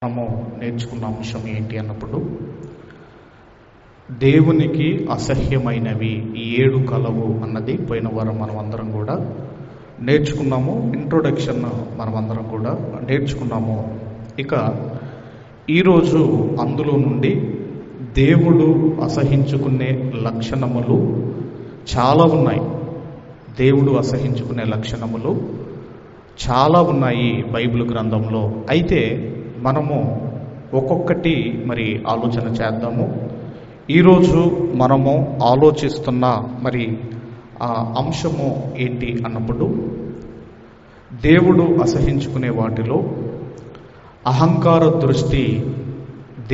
మనము నేర్చుకున్న అంశం ఏంటి అన్నప్పుడు, దేవునికి అసహ్యమైనవి 7 కలవు అన్నది పోయిన వారం మనం అందరం కూడా నేర్చుకున్నాము. ఇంట్రొడక్షన్ మనం అందరం కూడా నేర్చుకున్నాము. ఇక ఈరోజు అందులో నుండి దేవుడు అసహించుకునే లక్షణములు చాలా ఉన్నాయి. దేవుడు అసహించుకునే లక్షణములు చాలా ఉన్నాయి బైబిల్ గ్రంథంలో. అయితే మనము ఒక్కొక్కటి మరి ఆలోచన చేద్దాము. ఈరోజు మనము ఆలోచిస్తున్న మరి ఆ అంశము ఏంటి అన్నప్పుడు, దేవుడు అసహించుకునే వాటిలో అహంకార దృష్టి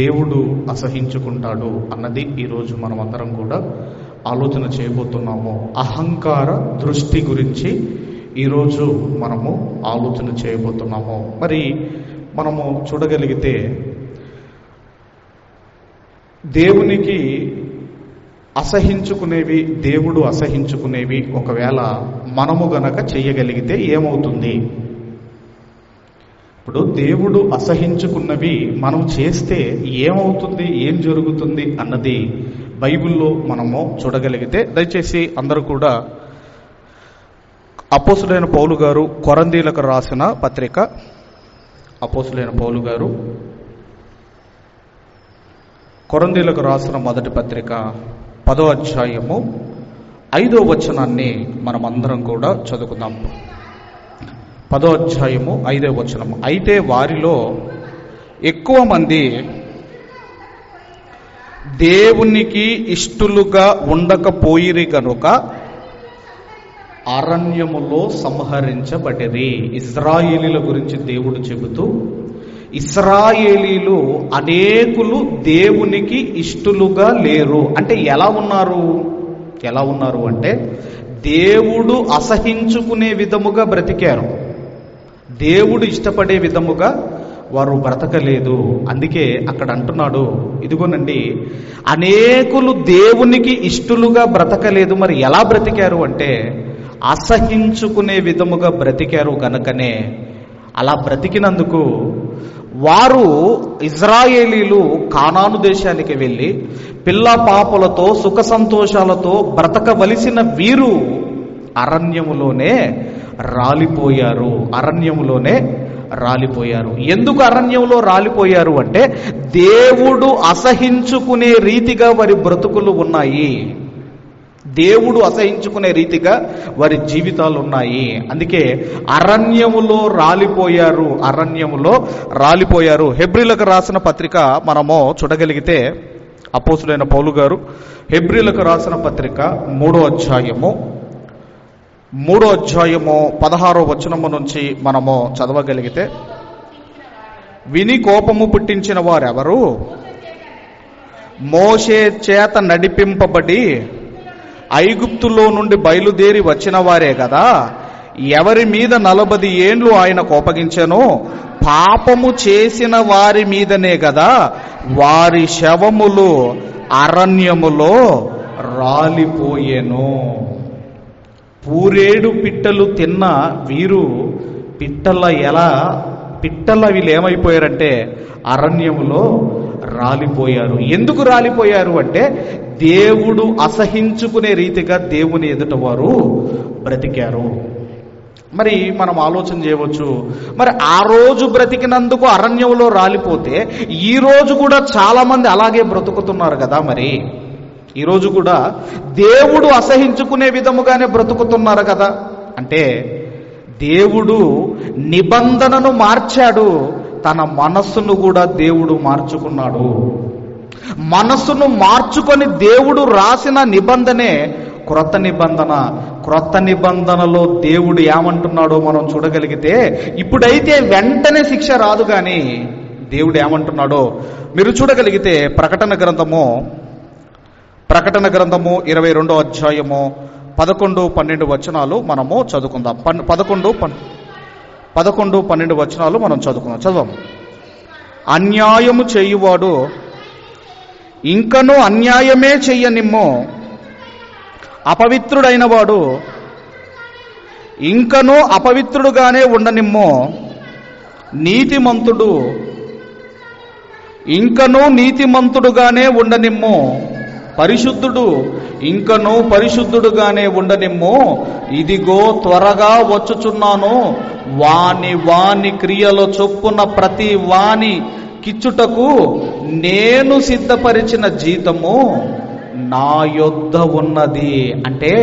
దేవుడు అసహించుకుంటాడు అన్నది ఈరోజు మనం అందరం కూడా ఆలోచన చేయబోతున్నాము. అహంకార దృష్టి గురించి ఈరోజు మనము ఆలోచన చేయబోతున్నాము. మరి మనము చూడగలిగితే దేవునికి అసహించుకునేవి, దేవుడు అసహించుకునేవి ఒకవేళ మనము గనక చేయగలిగితే ఏమవుతుంది? ఇప్పుడు దేవుడు అసహించుకున్నవి మనం చేస్తే ఏమవుతుంది, ఏం జరుగుతుంది అన్నది బైబిల్లో మనము చూడగలిగితే, దయచేసి అందరూ కూడా అపోస్తులైన పౌలు గారు కొరంథీయులకు రాసిన పత్రిక, అపోస్తులైన పౌలు గారు కొరంథీయులకు రాసిన మొదటి పత్రిక 10వ అధ్యాయము 5వ వచనాన్ని మనమందరం కూడా చదువుకుందాం. 10వ అధ్యాయము 5వ వచనము. అయితే వారిలో ఎక్కువ మంది దేవునికి ఇష్టలుగా ఉండకపోయిరి గనుక అరణ్యములో సంహరించబడిరి. ఇశ్రాయేలీల గురించి దేవుడు చెబుతూ, ఇశ్రాయేలీలు అనేకులు దేవునికి ఇష్టలుగా లేరు అంటే ఎలా ఉన్నారు అంటే దేవుడు అసహించుకునే విధముగా బ్రతికారు. దేవుడు ఇష్టపడే విధముగా వారు బ్రతకలేదు. అందుకే అక్కడ అంటున్నాడు, ఇదిగోనండి, అనేకులు దేవునికి ఇష్టలుగా బ్రతకలేదు. మరి ఎలా బ్రతికారు అంటే అసహించుకునే విధముగా బ్రతికారు. గనుకనే అలా బ్రతికినందుకు వారు, ఇశ్రాయేలీలు, కానాను దేశానికి వెళ్ళి పిల్ల పాపలతో సుఖ సంతోషాలతో బ్రతకవలసిన వీరు అరణ్యములోనే రాలిపోయారు. ఎందుకు అరణ్యంలో రాలిపోయారు అంటే దేవుడు అసహించుకునే రీతిగా వారి బ్రతుకులు ఉన్నాయి. దేవుడు అసహించుకునే రీతిగా వారి జీవితాలు ఉన్నాయి. అందుకే అరణ్యములో రాలిపోయారు. హెబ్రీలకు రాసిన పత్రిక మనము చూడగలిగితే, అపోస్తులైన పౌలు గారు హెబ్రీలకు రాసిన పత్రిక 3వ అధ్యాయము 16వ వచనము నుంచి మనము చదవగలిగితే, విని కోపము పుట్టించిన వారెవరు? మోషే చేత నడిపింపబడి ఐగుప్తులో నుండి బయలుదేరి వచ్చిన వారే కదా. ఎవరి మీద 40 ఏండ్లు ఆయన కోపగించెనో పాపము చేసిన వారి మీదనే కదా వారి శవములు అరణ్యములో రాలిపోయెను. పూరేడు పిట్టలు తిన్న వీరు వీళ్ళు ఏమైపోయారంటే అరణ్యములో రాలిపోయారు. ఎందుకు రాలిపోయారు అంటే దేవుడు అసహించుకునే రీతిగా దేవుని ఎదుట వారు బ్రతికారు. మరి మనం ఆలోచన చేయవచ్చు, మరి ఆ రోజు బ్రతికినందుకు అరణ్యంలో రాలిపోతే ఈ రోజు కూడా చాలా మంది అలాగే బ్రతుకుతున్నారు కదా. మరి ఈరోజు కూడా దేవుడు అసహించుకునే విధముగానే బ్రతుకుతున్నారు కదా. అంటే దేవుడు నిబంధనను మార్చాడు, తన మనస్సును కూడా దేవుడు మార్చుకున్నాడు. మనస్సును మార్చుకొని దేవుడు రాసిన నిబంధనే క్రొత్త నిబంధన. క్రొత్త నిబంధనలో దేవుడు ఏమంటున్నాడో మనం చూడగలిగితే, ఇప్పుడైతే వెంటనే శిక్ష రాదు, కానీ దేవుడు ఏమంటున్నాడో మీరు చూడగలిగితే ప్రకటన గ్రంథము 22వ అధ్యాయము 11-12 వచనాలు మనము చదువుకుందాం. 11-12 వచనాలు మనం చదువుదాం. అన్యాయము చేయువాడు ఇంకనూ అన్యాయమే చెయ్యనిమ్ము, అపవిత్రుడైన వాడు ఇంకనూ అపవిత్రుడుగానే ఉండనిమ్ము, నీతిమంతుడు ఇంకనూ నీతిమంతుడుగానే ఉండనిమ్ము. పరిశుద్ధుడు ఇంకనూ పరిశుద్ధుడుగానే ఉండనిమ్ము. ఇదిగో త్వరగా వచ్చుచున్నాను. వాని క్రియల చొప్పున ప్రతి వాని కిచ్చుటకు నేను సిద్ధపరిచిన జీతము నా యొద్ద ఉన్నది. అంటే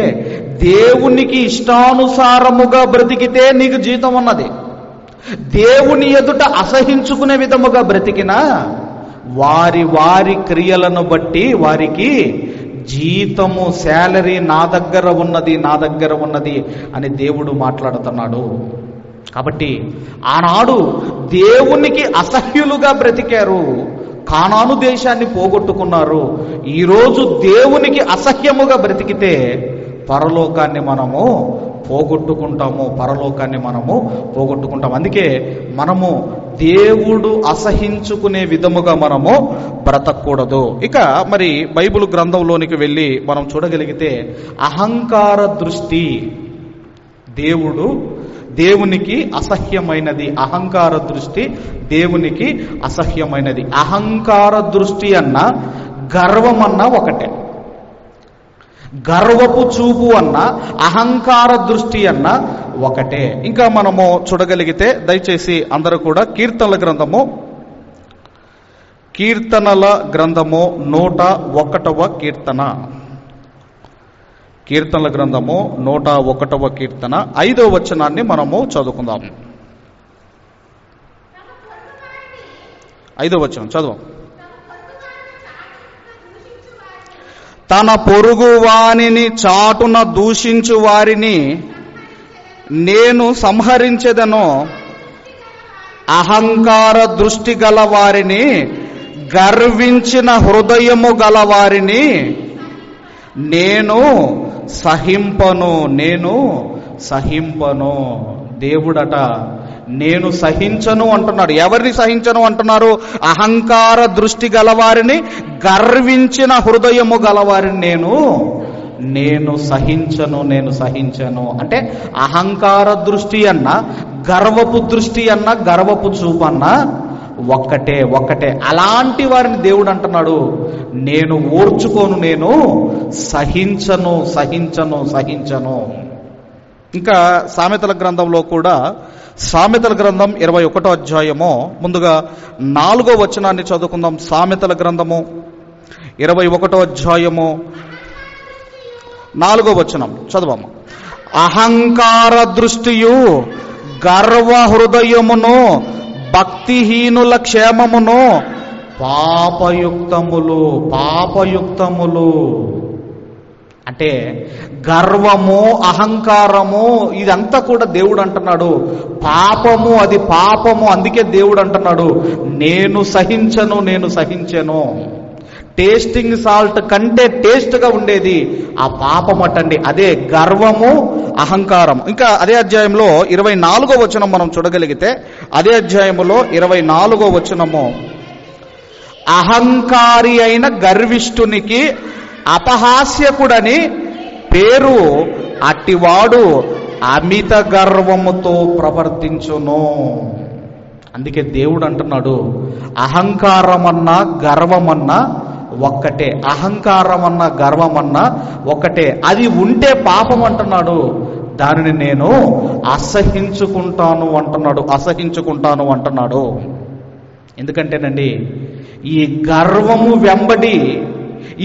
దేవునికి ఇష్టానుసారముగా బ్రతికితే నీకు జీతం ఉన్నది. దేవుని ఎదుట అసహించుకునే విధముగా బ్రతికినా వారి క్రియలను బట్టి వారికి జీతము, శాలరీ నా దగ్గర ఉన్నది అని దేవుడు మాట్లాడుతున్నాడు. కాబట్టి ఆనాడు దేవునికి అసహ్యులుగా బ్రతికారు, కానాను దేశాన్ని పోగొట్టుకున్నారు. ఈరోజు దేవునికి అసహ్యముగా బ్రతికితే పరలోకాన్ని మనము పోగొట్టుకుంటాము. అందుకే మనము దేవుడు అసహించుకునే విధముగా మనము బ్రతకూడదు. ఇక మరి బైబిల్ గ్రంథంలోనికి వెళ్ళి మనం చూడగలిగితే అహంకార దృష్టి దేవునికి అసహ్యమైనది. అహంకార దృష్టి దేవునికి అసహ్యమైనది. అహంకార దృష్టి అన్న గర్వమన్నా ఒకటే, గర్వపు చూపు అన్న అహంకార దృష్టి అన్న ఒకటే. ఇంకా మనము చూడగలిగితే దయచేసి అందరూ కూడా కీర్తనల గ్రంథము 101వ కీర్తన, కీర్తనల గ్రంథము 101వ కీర్తన 5వ వచనాన్ని మనము చదువుకుందాం. 5వ వచనం చదువు. తన పొరుగు వానిని చాటున దూషించు వారిని నేను సంహరించెదను. అహంకార దృష్టి గల వారిని, గర్వించిన హృదయము గల వారిని నేను సహింపను. దేవుడట నేను సహించను అంటున్నాడు. ఎవరిని సహించను అంటున్నారు? అహంకార దృష్టి గలవారిని, గర్వించిన హృదయము గలవారిని నేను సహించను. అంటే అహంకార దృష్టి అన్న, గర్వపు దృష్టి అన్న, గర్వపు చూపన్న ఒక్కటే. అలాంటి వారిని దేవుడు అంటున్నాడు నేను ఓర్చుకోను, నేను సహించను. ఇంకా సామెతల గ్రంథంలో కూడా, సామెతల గ్రంథం 21వ అధ్యాయము ముందుగా 4వ వచనాన్ని చదువుకుందాం. సామెతల గ్రంథము 21వ అధ్యాయము 4వ వచనం చదవమ్మ. అహంకార దృష్టియు, గర్వ హృదయమును, భక్తిహీనుల క్షేమమును పాపయుక్తములు. అంటే గర్వము, అహంకారము ఇదంతా కూడా దేవుడు అంటున్నాడు పాపము, అది పాపము. అందుకే దేవుడు అంటున్నాడు నేను సహించను. టేస్టింగ్ సాల్ట్ కంటే టేస్ట్గా ఉండేది ఆ పాపం అటండి, అదే గర్వము, అహంకారం. ఇంకా అదే అధ్యాయంలో 24వ వచనం మనం చూడగలిగితే, అదే అధ్యాయంలో 24వ వచనము, అహంకారి అయిన గర్విష్ఠునికి అపహాస్యకుడని పేరు, అట్టివాడు అమిత గర్వముతో ప్రవర్తించును. అందుకే దేవుడు అంటున్నాడు అహంకారమన్నా గర్వమన్నా ఒక్కటే. అహంకారమన్నా గర్వమన్నా ఒక్కటే. అది ఉంటే పాపం అంటున్నాడు. దానిని నేను అసహించుకుంటాను అంటున్నాడు. ఎందుకంటేనండి ఈ గర్వము వెంబడి,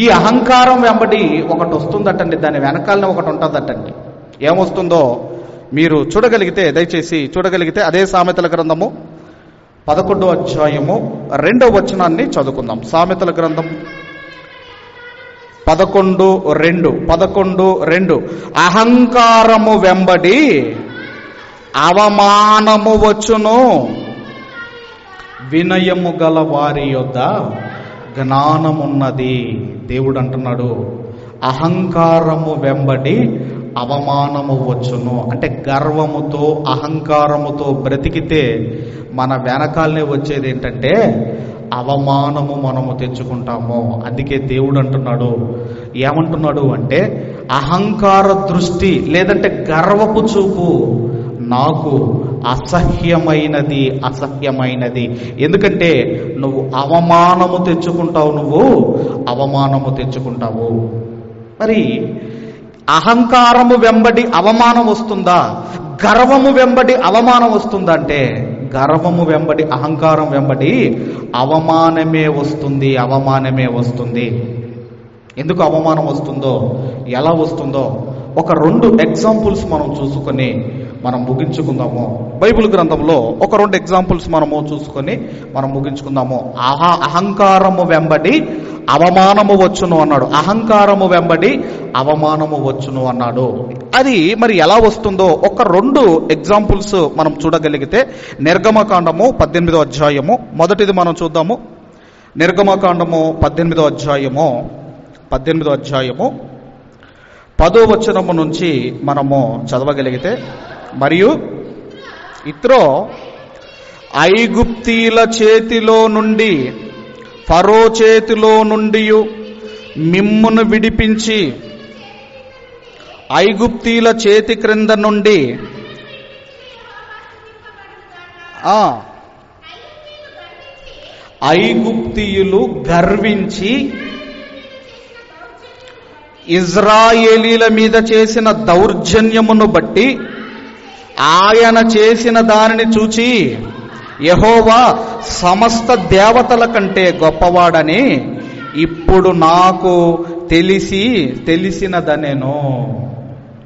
ఈ అహంకారం వెంబడి ఒకటి వస్తుందటండి, దాని వెనకాలనే ఒకటి ఉంటుందటండి. ఏమొస్తుందో మీరు చూడగలిగితే, దయచేసి చూడగలిగితే అదే సామెతల గ్రంథము 11వ అధ్యాయము 2వ వచనాన్ని చదువుకుందాం. సామెతల గ్రంథం 11:2 అహంకారము వెంబడి అవమానము వచ్చును, వినయము గల వారి యొద్ద జ్ఞానమున్నది. దేవుడు అంటున్నాడు అహంకారము వెంబడి అవమానము వచ్చును. అంటే గర్వముతో, అహంకారముతో బ్రతికితే మన వెనకాలనే వచ్చేది ఏంటంటే అవమానము మనము తెచ్చుకుంటాము. అందుకే దేవుడు అంటున్నాడు, ఏమంటున్నాడు అంటే అహంకార దృష్టి లేదంటే గర్వపు చూపు నాకు అసహ్యమైనది అసహ్యమైనది. ఎందుకంటే నువ్వు అవమానము తెచ్చుకుంటావు. మరి అహంకారము వెంబడి అవమానం వస్తుందా? గర్వము వెంబడి అవమానం వస్తుందా అంటే గర్వము వెంబడి అహంకారం వెంబడి అవమానమే వస్తుంది. ఎందుకు అవమానం వస్తుందో, ఎలా వస్తుందో ఒక 2 ఎగ్జాంపుల్స్ మనం చూసుకొని మనం ముగించుకుందాము. బైబిల్ గ్రంథంలో ఒక 2 ఎగ్జాంపుల్స్ మనము చూసుకొని మనం ముగించుకుందాము. అహంకారము వెంబడి అవమానము వచ్చును అన్నాడు. అది మరి ఎలా వస్తుందో ఒక 2 ఎగ్జాంపుల్స్ మనం చూడగలిగితే, నిర్గమకాండము 18వ అధ్యాయము మొదటిది మనం చూద్దాము. నిర్గమకాండము 18వ అధ్యాయము 10వ వచనము నుంచి మనము చదవగలిగితే, మరియు ఇత్రో ఐగుప్తీల చేతిలో నుండి, ఫరో చేతిలో నుండి మిమ్మును విడిపించి ఐగుప్తీల చేతి క్రింద నుండి ఐగుప్తీయులు గర్వించి ఇజ్రాయేలీల మీద చేసిన దౌర్జన్యమును బట్టి ఆయన చేసిన దానిని చూచి యెహోవా సమస్త దేవతల కంటే గొప్పవాడని ఇప్పుడు నాకు తెలిసినదనేను.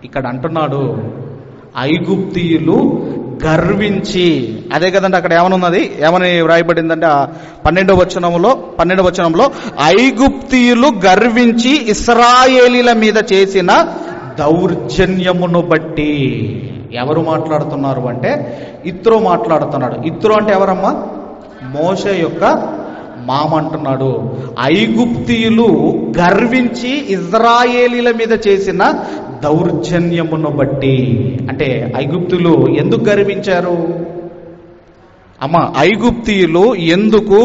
ఇక్కడ అంటున్నాడు ఐగుప్తీయులు గర్వించి. అదే కదండి అక్కడ ఏమని వ్రాయబడిందంటే 12వ వచనంలో ఐగుప్తీయులు గర్వించి ఇశ్రాయేలీల మీద చేసిన దౌర్జన్యమును బట్టి. ఎవరు మాట్లాడుతున్నారు అంటే ఇత్రో మాట్లాడుతున్నాడు. ఇత్రో అంటే ఎవరమ్మా? మోషే యొక్క మామ అంటున్నాడు. ఐగుప్తీయులు గర్వించి ఇజ్రాయేలీల మీద చేసిన దౌర్జన్యమును బట్టి. అంటే ఐగుప్తులు ఎందుకు గర్వించారు అమ్మా? ఐగుప్తీయులు ఎందుకు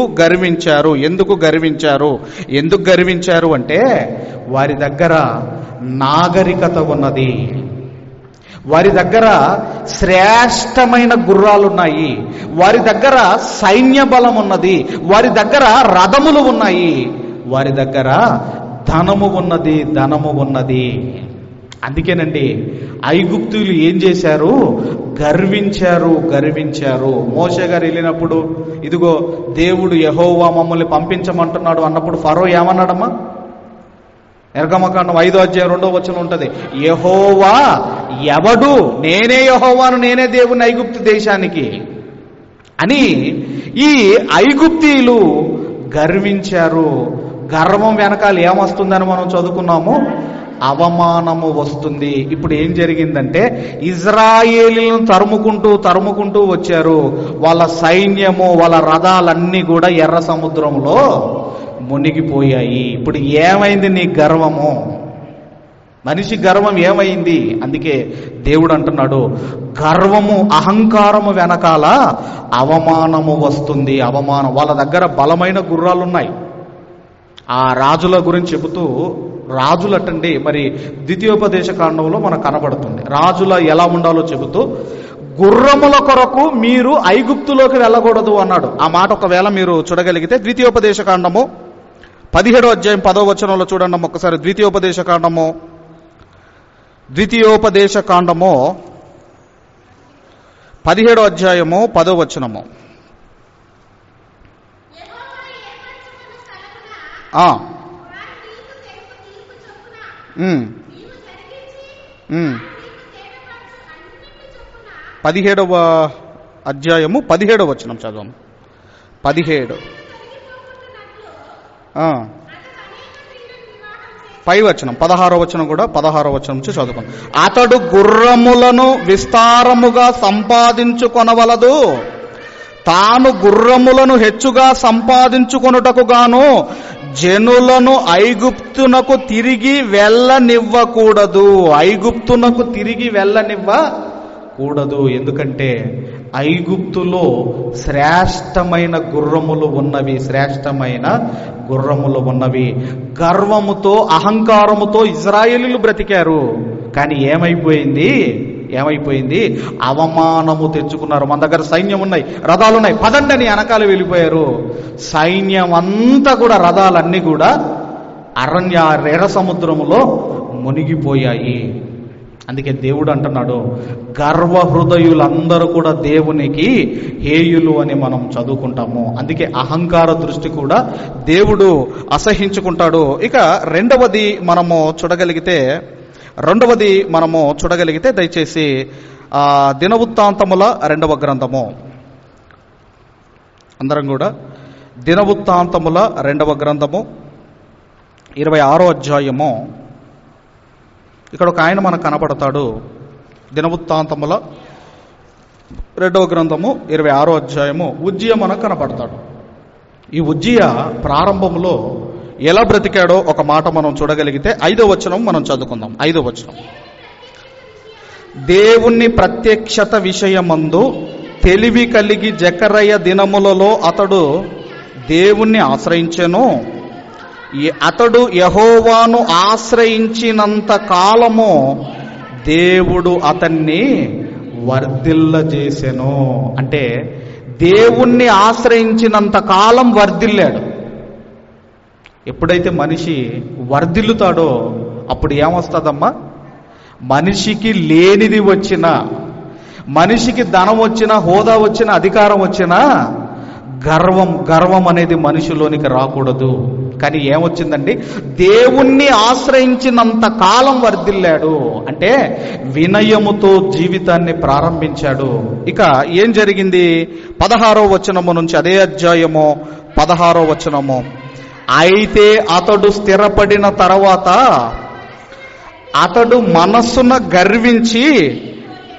గర్వించారు అంటే వారి దగ్గర నాగరికత ఉన్నది, వారి దగ్గర శ్రేష్టమైన గుర్రాలున్నాయి, వారి దగ్గర సైన్య బలం ఉన్నది, వారి దగ్గర రథములు ఉన్నాయి, వారి దగ్గర ధనము ఉన్నది. అందుకేనండి ఐగుప్తులు ఏం చేశారు? గర్వించారు. మోషే గారు వెళ్ళినప్పుడు ఇదిగో దేవుడు యెహోవా మమ్మల్ని పంపించమంటున్నాడు అన్నప్పుడు ఫరో ఏమన్నాడమ్మా? నిర్గమకాండం 5వ అధ్యాయం 2వ వచనం ఉంటది, యెహోవా ఎవడు? నేనే యెహోవాను, నేనే దేవుని ఐగుప్తు దేశానికి అని ఈ ఐగుప్తీయులు గర్వించారు. గర్వం వెనకాల ఏమొస్తుందని మనం చదువుకున్నాము? అవమానము వస్తుంది. ఇప్పుడు ఏం జరిగిందంటే ఇజ్రాయేలీలను తరుముకుంటూ వచ్చారు. వాళ్ళ సైన్యము, వాళ్ళ రథాలన్నీ కూడా ఎర్ర సముద్రంలో మునిగిపోయాయి. ఇప్పుడు ఏమైంది నీ గర్వము? మనిషి గర్వం ఏమైంది? అందుకే దేవుడు అంటున్నాడు గర్వము, అహంకారము వెనకాల అవమానము వస్తుంది. అవమానం. వాళ్ళ దగ్గర బలమైన గుర్రాలున్నాయి. ఆ రాజుల గురించి చెబుతూ, రాజులటండి మరి ద్వితీయోపదేశ కాండంలో మనకు కనబడుతుంది. రాజుల ఎలా ఉండాలో చెబుతూ గుర్రముల కొరకు మీరు ఐగుప్తులోకి వెళ్ళకూడదు అన్నాడు. ఆ మాట ఒకవేళ మీరు చూడగలిగితే ద్వితీయోపదేశ కాండము 17వ అధ్యాయం 10వ వచనంలో చూడండి ఒక్కసారి. ద్వితీయోపదేశ కాండము 17వ అధ్యాయము 10వ వచనము. పదిహేడవ అధ్యాయము 17వ వచనం చదవము. 17 పై వచనం 16వ వచనం కూడా 16వ వచనం నుంచి చదువుకోండి. అతడు గుర్రములను విస్తారముగా సంపాదించుకొనవలదు, తాను గుర్రములను హెచ్చుగా సంపాదించుకొనుటకు గాను జనులను ఐగుప్తునకు తిరిగి వెళ్ళనివ్వకూడదు. ఎందుకంటే ఐగుప్తులో శ్రేష్టమైన గుర్రములు ఉన్నవి. గర్వముతో, అహంకారముతో ఇజ్రాయేలీలు బ్రతికారు. కానీ ఏమైపోయింది? ఏమైపోయింది? అవమానము తెచ్చుకున్నారు. మన దగ్గర సైన్యం ఉన్నాయి, రథాలున్నాయి, పదండి అని వెనకాల వెళ్ళిపోయారు. సైన్యం అంతా కూడా, రథాలన్నీ కూడా ఎర్ర సముద్రములో మునిగిపోయాయి. అందుకే దేవుడు అంటున్నాడు, గర్వ హృదయులందరూ కూడా దేవునికి హేయులు అని మనం చదువుకుంటాము. అందుకే అహంకార దృష్టి కూడా దేవుడు అసహించుకుంటాడు. ఇక రెండవది మనము చూడగలిగితే దయచేసి దినవృత్తాంతముల 2వ గ్రంథము, అందరం కూడా దినవృత్తాంతముల 2వ గ్రంథము 26వ అధ్యాయము. ఇక్కడ ఒక ఆయన మనకు కనపడతాడు. దినవృత్తాంతముల 2వ గ్రంథము 26వ అధ్యాయము ఉజ్జియా మనకు కనపడతాడు. ఈ ఉజ్జియా ప్రారంభంలో ఎలా బ్రతికాడో ఒక మాట మనం చూడగలిగితే 5వ వచనం మనం చదువుకుందాం. 5వ వచనం, దేవుని ప్రత్యక్షత విషయమందు తెలివి కలిగి జకరయ దినములలో అతడు దేవుణ్ణి ఆశ్రయించెను. అతడు యెహోవాను ఆశ్రయించినంత కాలము దేవుడు అతన్ని వర్ధిల్లజేసెను. అంటే దేవుణ్ణి ఆశ్రయించినంత కాలం వర్ధిల్లాడు. ఎప్పుడైతే మనిషి వర్ధిల్లుతాడో అప్పుడు ఏమొస్తుందమ్మా? మనిషికి లేనిది వచ్చినా, మనిషికి ధనం వచ్చినా, హోదా వచ్చినా, అధికారం వచ్చినా గర్వం అనేది మనిషిలోనికి రాకూడదు. కానీ ఏమొచ్చిందండి? దేవుణ్ణి ఆశ్రయించినంత కాలం వర్ధిల్లాడు. అంటే వినయముతో జీవితాన్ని ప్రారంభించాడు. ఇక ఏం జరిగింది? 16వ వచనము నుంచి, అదే అధ్యాయము 16వ వచనము, అయితే అతడు స్థిరపడిన తర్వాత అతడు మనస్సున గర్వించి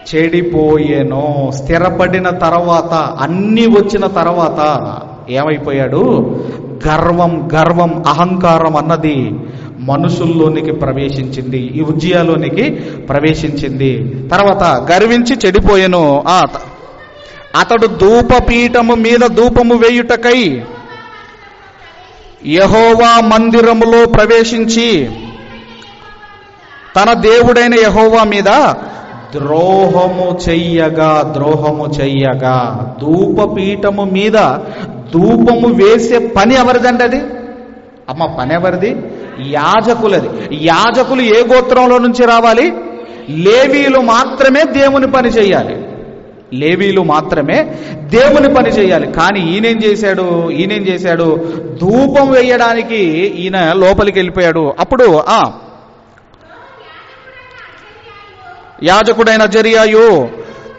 చెడిపోయేను. స్థిరపడిన తర్వాత, అన్ని వచ్చిన తర్వాత ఏమైపోయాడు? గర్వం అహంకారం అన్నది మనుషుల్లోనికి ప్రవేశించింది, ఈ ఉజ్జియాలోనికి ప్రవేశించింది. తర్వాత గర్వించి చెడిపోయేను. అతడు ధూపపీఠము మీద ధూపము వేయుటకై యెహోవా మందిరములో ప్రవేశించి తన దేవుడైన యెహోవా మీద ద్రోహము చెయ్యగా ధూపపీఠము మీద ధూపము వేసే పని ఎవరిదండి? అది అమ్మ పని ఎవరిది? యాజకులది. యాజకులు ఏ గోత్రంలో నుంచి రావాలి? లేవీలు మాత్రమే దేవుని పని చేయాలి. లేవీలు మాత్రమే దేవుని పని చేయాలి. కానీ ఈయనేం చేశాడు? ధూపం వేయడానికి ఈయన లోపలికి వెళ్ళిపోయాడు. అప్పుడు యాజకుడైన జరియు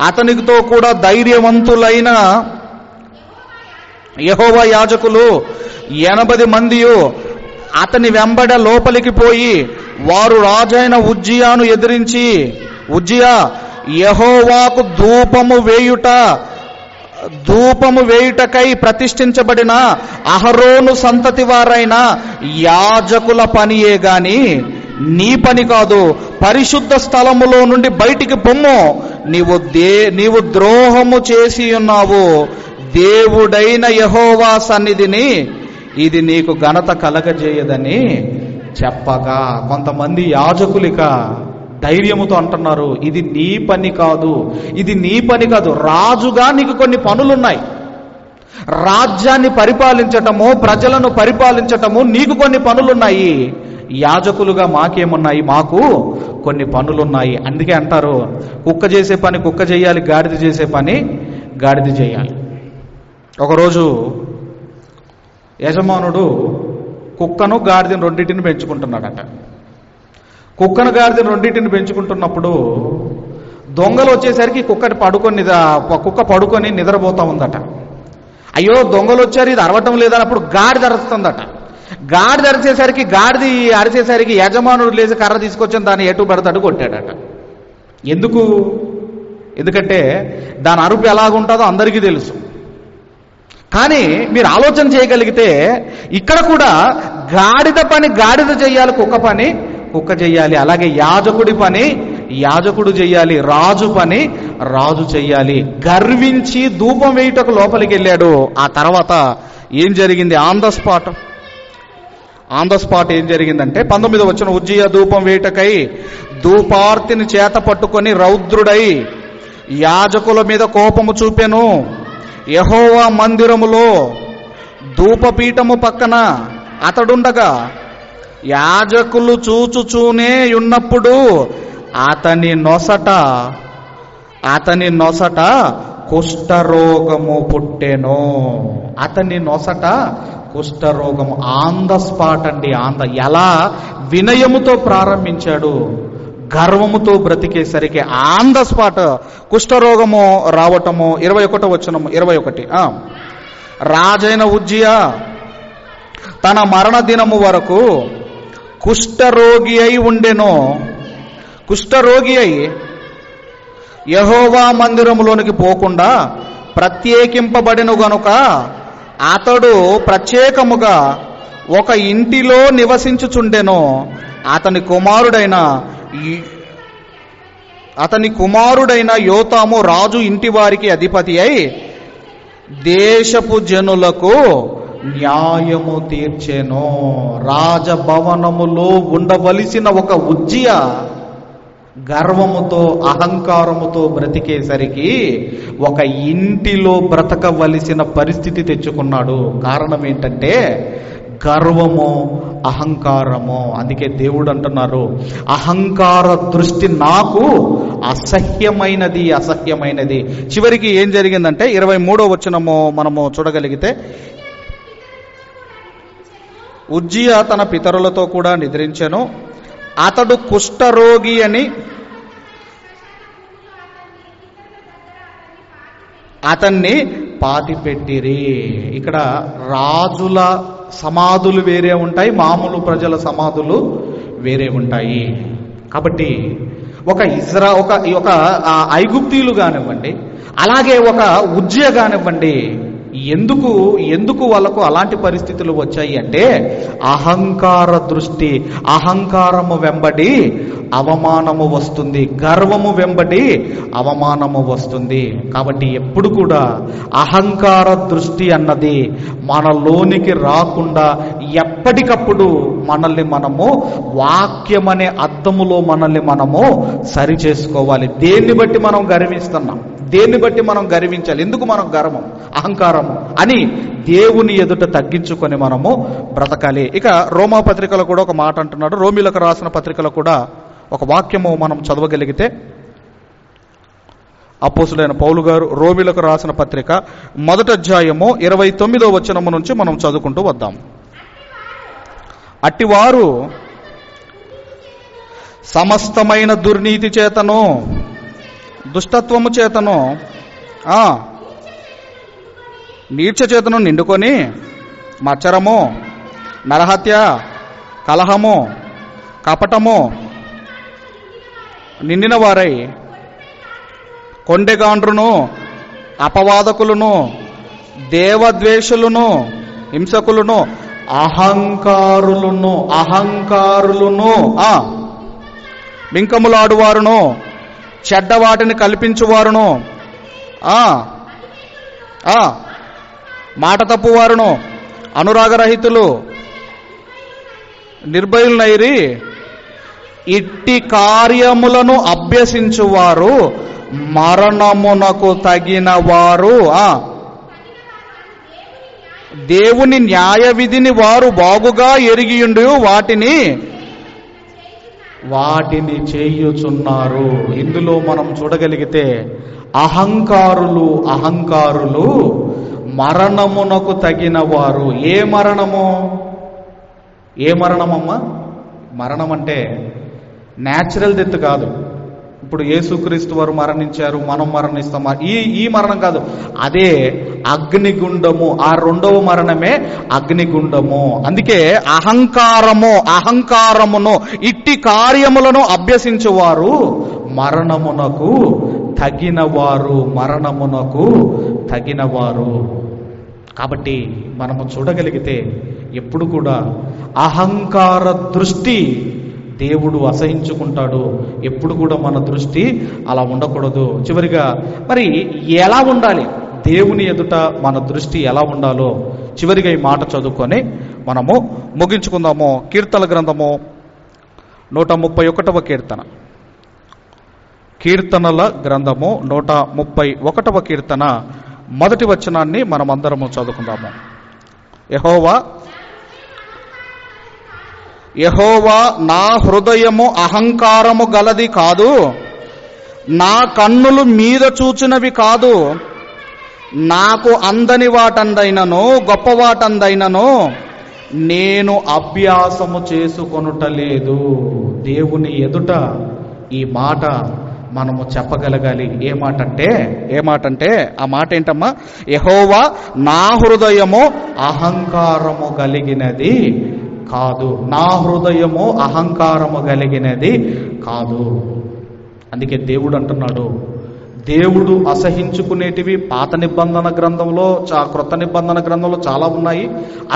అతనితో కూడా ధైర్యవంతులైన యెహోవా యాజకులు 80 మంది అతని వెంబడ లోపలికి పోయి వారు రాజైన ఉజ్జియాను ఎదిరించి, ఉజ్జియా, యెహోవాకు ధూపము వేయుటకై ప్రతిష్ఠించబడిన అహరోను సంతతి వారైన యాజకుల పనియే గాని నీ పని కాదు. పరిశుద్ధ స్థలములో నుండి బయటికి పొమ్ము. నీవు ద్రోహము చేసి ఉన్నావు. దేవుడైన యెహోవా సన్నిధిని ఇది నీకు ఘనత కలగజేయదని చెప్పగా, కొంతమంది యాజకులిక ధైర్యముతో అంటున్నారు, ఇది నీ పని కాదు. రాజుగా నీకు కొన్ని పనులున్నాయి. రాజ్యాన్ని పరిపాలించటము, ప్రజలను పరిపాలించటము నీకు కొన్ని పనులున్నాయి. యాజకులుగా మాకేమున్నాయి? మాకు కొన్ని పనులున్నాయి. అందుకే అంటారు, కుక్క చేసే పని కుక్క చేయాలి, గాడిద చేసే పని గాడిద చేయాలి. ఒకరోజు యజమానుడు కుక్కను గాడిదను రెండింటిని పెంచుకుంటున్నాడట. కుక్కను గాడిదను రెండింటిని పెంచుకుంటున్నప్పుడు దొంగలు వచ్చేసరికి కుక్క పడుకొని నిద్రపోతా ఉందట. అయ్యో దొంగలు వచ్చారు, ఇది అరవటం లేదని అప్పుడు గాడిద అరుస్తుందట. గాడిద అరిచేసరికి యజమానుడు లేచి కర్ర తీసుకొచ్చి దాన్ని ఎటు పడతాడు కొట్టాడట. ఎందుకంటే దాని అరుపు ఎలాగుంటుందో అందరికీ తెలుసు. కానీ మీరు ఆలోచన చేయగలిగితే ఇక్కడ కూడా గాడిద పని గాడిద చెయ్యాలి, కుక్క పని కుక్క చెయ్యాలి. అలాగే యాజకుడి పని యాజకుడు చెయ్యాలి, రాజు పని రాజు చెయ్యాలి. గర్వించి ధూపం వేయుటకు లోపలికి వెళ్ళాడు. ఆ తర్వాత ఏం జరిగింది? On the on the spot ఏం జరిగిందంటే 19వ వచనం, ఉజ్జియా ధూపం వేటకై ధూపార్తిని చేత పట్టుకొని రౌద్రుడై యాజకుల మీద కోపము చూపెను. యెహోవా మందిరములో ధూపపీఠము పక్కన అతడుండగా యాజకులు చూచుచూనే ఉన్నప్పుడు అతని నొసట కుష్ఠరోగము పుట్టెను. అతని నొసట కుష్ఠరోగము. ఆన్ ద స్పాట్ అండి. ఎలా వినయముతో ప్రారంభించాడు, గర్వముతో బ్రతికేసరికి ఆన్ ద స్పాట్ కుష్ఠరోగము రావటము. 21వ వచనం 21, రాజైన ఉజ్జియా తన మరణ దినము వరకు కుష్ఠరోగి అయి ఉండెను. కుష్ఠరోగి అయి యెహోవా మందిరములోనికి పోకుండా ప్రత్యేకింపబడిన గనుక అతడు ప్రత్యేకముగా ఒక ఇంటిలో నివసించుచుండెను. అతని కుమారుడైన యోతాము రాజు ఇంటి వారికి అధిపతి అయి దేశపు జనులకు న్యాయము తీర్చెను. రాజభవనములో ఉండవలసిన ఒక ఉజ్జియా గర్వముతో అహంకారముతో బ్రతికేసరికి ఒక ఇంటిలో బ్రతకవలసిన పరిస్థితి తెచ్చుకున్నాడు. కారణం ఏంటంటే గర్వము, అహంకారము. అందుకే దేవుడు అంటున్నారు, అహంకార దృష్టి నాకు అసహ్యమైనది. చివరికి ఏం జరిగిందంటే 23వ వచనము మనము చూడగలిగితే, ఉజ్జియా తన పితరులతో కూడా నిద్రించెను, అతడు కుష్ఠరోగి అని అతన్ని పాతిపెట్టిరి. ఇక్కడ రాజుల సమాధులు వేరే ఉంటాయి, మామూలు ప్రజల సమాధులు వేరే ఉంటాయి. కాబట్టి ఒక ఐగుప్తీయులు కానివ్వండి, అలాగే ఒక ఉజ్జియా కానివ్వండి, ఎందుకు వాళ్ళకు అలాంటి పరిస్థితులు వచ్చాయి అంటే అహంకార దృష్టి. అహంకారము వెంబడి అవమానము వస్తుంది, గర్వము వెంబడి అవమానము వస్తుంది. కాబట్టి ఎప్పుడు కూడా అహంకార దృష్టి అన్నది మనలోనికి రాకుండా ఎప్పటికప్పుడు మనల్ని మనము వాక్యమనే అద్దములో మనల్ని మనము సరి చేసుకోవాలి. దేన్ని బట్టి మనం గర్విస్తున్నాం, దేన్ని బట్టి మనం గర్వించాలి, ఎందుకు మనం గర్వం, అహంకారము అని దేవుని ఎదుట తగ్గించుకొని మనము బ్రతకాలి. ఇక రోమా పత్రికలో కూడా ఒక మాట అంటున్నాడు. రోమిలకు రాసిన పత్రికలో కూడా ఒక వాక్యము మనం చదవగలిగితే, అపోస్తులైన పౌలు గారు రోమిలకు రాసిన పత్రిక 1వ అధ్యాయము 29వ వచనము నుంచి మనం చదువుకుంటూ వద్దాం. అట్టివారు సమస్తమైన దుర్నీతి చేతను దుష్టత్వము చేతను నీచ చేతను నిండుకొని మచ్చరము, నరహత్య, కలహము, కపటము నిండిన వారై కొండెగాండ్రును, అపవాదకులను, దేవద్వేషులను, హింసకులను, అహంకారులను, బింకములాడువారును, చెడ్డవాటిని కల్పించువారును, మాట తప్పువారును, అనురాగరహితులు, నిర్భయులైరి, ఇట్టి కార్యములను అభ్యసించువారు మరణమునకు తగిన వారు, దేవుని న్యాయ విధిని వారు బాగుగా ఎరిగియుండు వాటిని చేయుచున్నారు. ఇందులో మనం చూడగలిగితే అహంకారులు మరణమునకు తగిన వారు. ఏ మరణమమ్మా? మరణం అంటే న్యాచురల్ డెత్ కాదు. ఇప్పుడు యేసుక్రీస్తు వారు మరణించారు, మనం మరణిస్తాం, ఈ మరణం కాదు. అదే అగ్నిగుండము. ఆ 2వ మరణమే అగ్నిగుండము. అందుకే అహంకారమును ఇట్టి కార్యములను అభ్యసించువారు మరణమునకు తగినవారు. కాబట్టి మనము చూడగలిగితే ఎప్పుడు కూడా అహంకార దృష్టి దేవుడు అసహించుకుంటాడు. ఎప్పుడు కూడా మన దృష్టి అలా ఉండకూడదు. చివరిగా మరి ఎలా ఉండాలి, దేవుని ఎదుట మన దృష్టి ఎలా ఉండాలో చివరిగా ఈ మాట చదువుకొని మనము ముగించుకుందాము. కీర్తనల గ్రంథము 131వ కీర్తన. కీర్తనల గ్రంథము 131వ కీర్తన మొదటి వచనాన్ని మనమందరము చదువుకుందాము. యెహోవా నా హృదయము అహంకారము గలది కాదు, నా కన్నులు మీద చూచినవి కాదు. నాకు అందని వాటందైనను గొప్ప వాటందైనను నేను అభ్యాసము చేసుకొనుటలేదు. దేవుని ఎదుట ఈ మాట మనము చెప్పగలగాలి. ఏ మాట అంటే ఆ మాట ఏంటమ్మా? యెహోవా నా హృదయము అహంకారము కలిగినది కాదు, నా హృదయము అహంకారము కలిగినది కాదు. అందుకే దేవుడు అంటున్నాడు, దేవుడు అసహించుకునేటివి పాత నిబంధన గ్రంథంలో, క్రొత్త నిబంధన గ్రంథంలో చాలా ఉన్నాయి.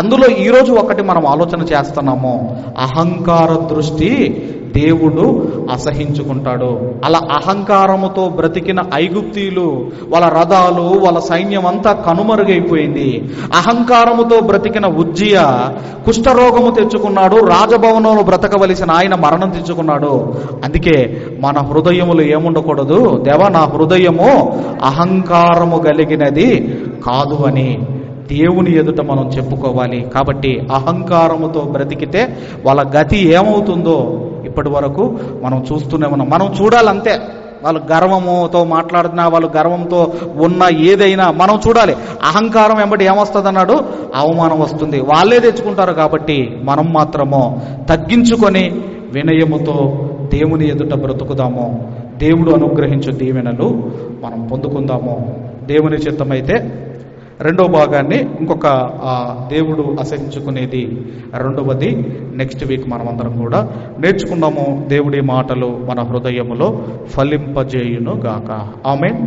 అందులో ఈరోజు ఒకటి మనం ఆలోచన చేస్తున్నాము. అహంకార దృష్టి దేవుడు అసహించుకుంటాడు. అలా అహంకారముతో బ్రతికిన ఐగుప్తీయులు, వాళ్ళ రథాలు, వాళ్ళ సైన్యం అంతా కనుమరుగైపోయింది. అహంకారముతో బ్రతికిన ఉజ్జియా కుష్ఠరోగము తెచ్చుకున్నాడు. రాజభవనంలో బ్రతకవలసిన ఆయన మరణం తెచ్చుకున్నాడు. అందుకే మన హృదయములు ఏముండకూడదు? దేవా, నా హృదయము అహంకారము కలిగినది కాదు అని దేవుని ఎదుట మనం చెప్పుకోవాలి. కాబట్టి అహంకారముతో బ్రతికితే వాళ్ళ గతి ఏమవుతుందో ఇప్పటి వరకు మనం చూస్తూనే ఉన్నాం. మనం చూడాలంతే. వాళ్ళు గర్వముతో మాట్లాడుతున్నా, వాళ్ళు గర్వంతో ఉన్న ఏదైనా మనం చూడాలి. అహంకారం వెంబడి ఏమొస్తుంది అన్నాడు? అవమానం వస్తుంది. వాళ్ళే తెచ్చుకుంటారు. కాబట్టి మనం మాత్రము తగ్గించుకొని వినయముతో దేవుని ఎదుట బ్రతుకుదాము. దేవుడు అనుగ్రహించు దీవెనలు మనం పొందుకుందాము. దేవుని చిత్తమైతే రెండో భాగాన్ని, ఇంకొక దేవుడు అసహించుకునేది రెండవది నెక్స్ట్ వీక్ మనమందరం కూడా నేర్చుకుందాము. దేవుడి మాటలు మన హృదయములో ఫలింపజేయును గాక. ఆమేన్.